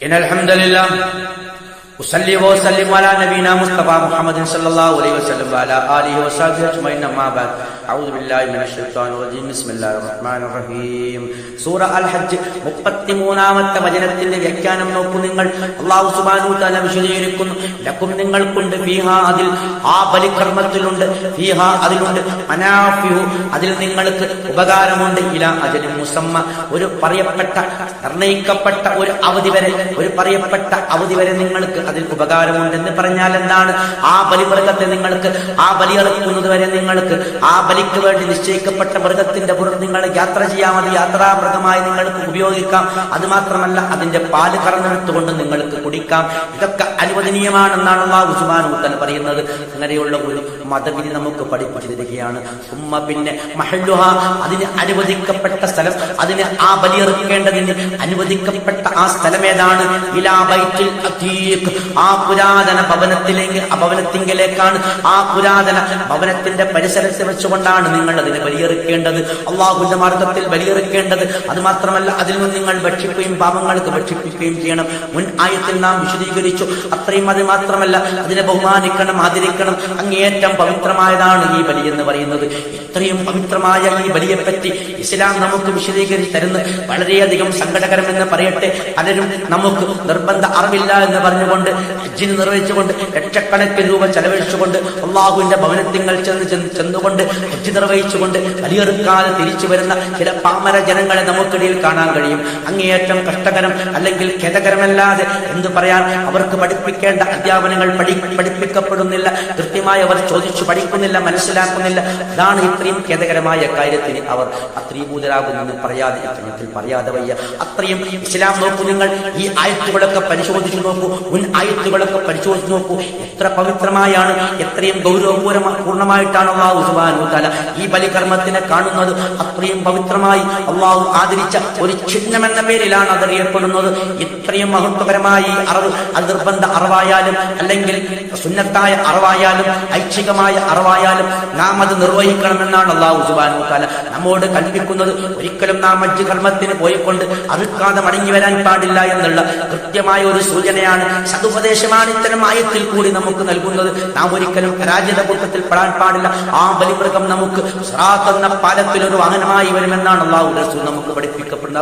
إن الحمد لله أصلي وأسلم على نبينا مصطفى محمد صلى الله عليه وسلم وعلى آله وصحبه أجمعين أما بعد أعوذ بالله من الشيطان الرجيم بسم الله الرحمن الرحيم സൂറ അൽ ഹജ്ജ് 33-ാമത്തെ വചനത്തിന്റെ വ്യാഖ്യാനം നോക്കൂ നിങ്ങൾ. അല്ലാഹു സുബ്ഹാനഹു വ തആല വിശദീകരിക്കുന്നു, ലക്കും നിങ്ങൾക്കുണ്ട് ഫീഹാ അതിൽ ആ ബലികർമ്മത്തിലുണ്ട്, ഫീഹാ അതിലുണ്ട് മനാഫിഹു അതിൽ നിങ്ങൾക്ക് ഉപകാരമുണ്ട്, ഇലാ അജലിൻ മുസമ്മ ഒരു പറയപ്പെട്ട നിർണയിക്കപ്പെട്ട ഒരു അവധി വരെ, ഒരു പറയപ്പെട്ട അവധി വരെ നിങ്ങൾക്ക് അതിൽ ഉപകാരമുണ്ടെന്ന് പറഞ്ഞാൽ എന്താണ്? ആ ബലിമൃഗത്തെ നിങ്ങൾക്ക് ആ ബലിയെടുക്കുന്നത് വരെ നിങ്ങൾക്ക് ആ ബലിക്ക് വേണ്ടി നിശ്ചയിക്കപ്പെട്ട മൃഗത്തിന്റെ പുറത്ത് നിങ്ങൾ യാത്ര ചെയ്യാം, അത് യാത്രാമൃഗമായി നിങ്ങൾക്ക് ഉപയോഗിക്കാം. അത് മാത്രമല്ല അതിന്റെ പാല് കറന്നെടുത്തുകൊണ്ട് നിങ്ങൾക്ക് കുടിക്കാം. ഇതൊക്കെ അനുവദനീയമാണെന്നാണ് അല്ലാഹു സുബ്ഹാനഹു വ തആല പറയുന്നത്. അങ്ങനെയുള്ള ഒരു മതവിധി നമുക്ക് പഠിപ്പിച്ചു തരികയാണ്. ഉമ്മ പിന്നെ മഹല്ലുഹ അതിന് അനുവദിക്കപ്പെട്ട സ്ഥലം, അതിന് ആ ബലിയെറുക്കേണ്ടതിന് അനുവദിക്കപ്പെട്ട ആ സ്ഥലം ഏതാണ്? ഇലാ ബൈത്തുൽ അതീഖ് ആ പുരാതന ഭവനത്തിങ്കിലേക്കാണ്. ആ പുരാതന ഭവനത്തിന്റെ പരിസരത്ത് വെച്ചുകൊണ്ടാണ് നിങ്ങൾ അതിനെ ബലിയെറുക്കേണ്ടത്, അള്ളാഹുവിന്റെ മാർഗത്തിൽ ബലിയെറുക്കേണ്ടത്. അത് മാത്രമല്ല അതിൽ നിന്ന് നിങ്ങൾ ഭക്ഷിക്കുകയും പാപങ്ങൾക്ക് ഭക്ഷിപ്പിക്കുകയും ചെയ്യണം. മുൻ ആയത്തിൽ നാം വിശദീകരിച്ചു. അത്രയും അത് മാത്രമല്ല അതിനെ ബഹുമാനിക്കണം, ആദരിക്കണം. അങ്ങേയറ്റം പവിത്രമായതാണ് ഈ ബലി എന്ന് പറയുന്നത്. ഇത്രയും പവിത്രമായ ഈ ബലിയെപ്പറ്റി ഇസ്ലാം നമുക്ക് വിശദീകരിച്ച് തരുന്നത് വളരെയധികം സങ്കടകരമെന്ന് പറയട്ടെ. പലരും നമുക്ക് നിർബന്ധ അറിവില്ല എന്ന് പറഞ്ഞുകൊണ്ട് ഹജ്ജിന് നിർവഹിച്ചുകൊണ്ട് ലക്ഷക്കണക്കിന് രൂപ ചെലവഴിച്ചുകൊണ്ട് അള്ളാഹുവിന്റെ ഭവനത്തിങ്ങൾ ചെന്നുകൊണ്ട് ഹജ്ജ് നിർവഹിച്ചുകൊണ്ട് ബലിയെറുക്കാതെ തിരിച്ചു വരുന്ന ചില പാമര ജനങ്ങളെ നമുക്കിടയിൽ കാണാൻ കഴിയും. അങ്ങേയറ്റം കഷ്ടകരം അല്ലെങ്കിൽ ഖേദകരമല്ലാതെ എന്ത് പറയാൻ. അവർക്ക് പഠിപ്പിക്കേണ്ട അധ്യാപനങ്ങൾ പഠിപ്പിക്കപ്പെടുന്നില്ല, കൃത്യമായി അവർ ചോദിച്ചു പഠിക്കുന്നില്ല, മനസ്സിലാക്കുന്നില്ല. അതാണ് ഇത്രയും ഖേദകരമായ കാര്യത്തിന് അവർ അത്രീഭൂതരാകുമെന്ന് പറയാതെ വയ്യ. അത്രയും ഇസ്ലാം നോക്കൂ നിങ്ങൾ. ഈ ആയത്തുകളൊക്കെ പരിശോധിച്ചു നോക്കൂ, മുൻ ആയത്തുകളൊക്കെ പരിശോധിച്ചു നോക്കൂ. എത്ര പവിത്രമായാണ്, എത്രയും ഗൗരവപൂർണമായിട്ടാണ് അല്ലാഹു സുബ്ഹാനഹു വ തആല ഈ ബലികർമ്മത്തിനെ കാണുന്നത്. അത്രയും പവിത്രമായി അല്ലാഹു ആദരിച്ച ഒരു ചിഹ്നം എന്ന പേരിലാണ് അതറിയപ്പെടുന്നത്. ഇത്രയും മഹത്വകരമായി അറിവ്, അത് നിർബന്ധ അറിവായാലും അല്ലെങ്കിൽ സുന്നത്തായ അറിവായാലും ഐച്ഛികമായ അറിവായാലും നാം അത് നിർവഹിക്കണമെന്നാണ് അല്ലാഹു സുബ്ഹാനഹു വ തആല നമ്മോട് കൽപ്പിക്കുന്നത്. ഒരിക്കലും നാം ഹജ്ജ് കർമ്മത്തിന് പോയിക്കൊണ്ട് അറുക്കാതെ മടങ്ങി വരാൻ പാടില്ല എന്നുള്ള കൃത്യമായ ഒരു സൂചനയാണ്, സതുപദേശമാണ് ഇത്തരം ആയത്തിൽ കൂടി നമുക്ക് നൽകുന്നത്. നാം ഒരിക്കലും പരാജിത കൂട്ടത്തിൽ പെടാൻ പാടില്ല. ആ ബലിമൃഗം നമുക്ക് സിറാത്ത് എന്ന പാലത്തിലൊരു വാഹനമായി വരുമെന്നാണ് അല്ലാഹു റസൂൽ നമുക്ക് പഠിപ്പിക്കപ്പെടുന്ന.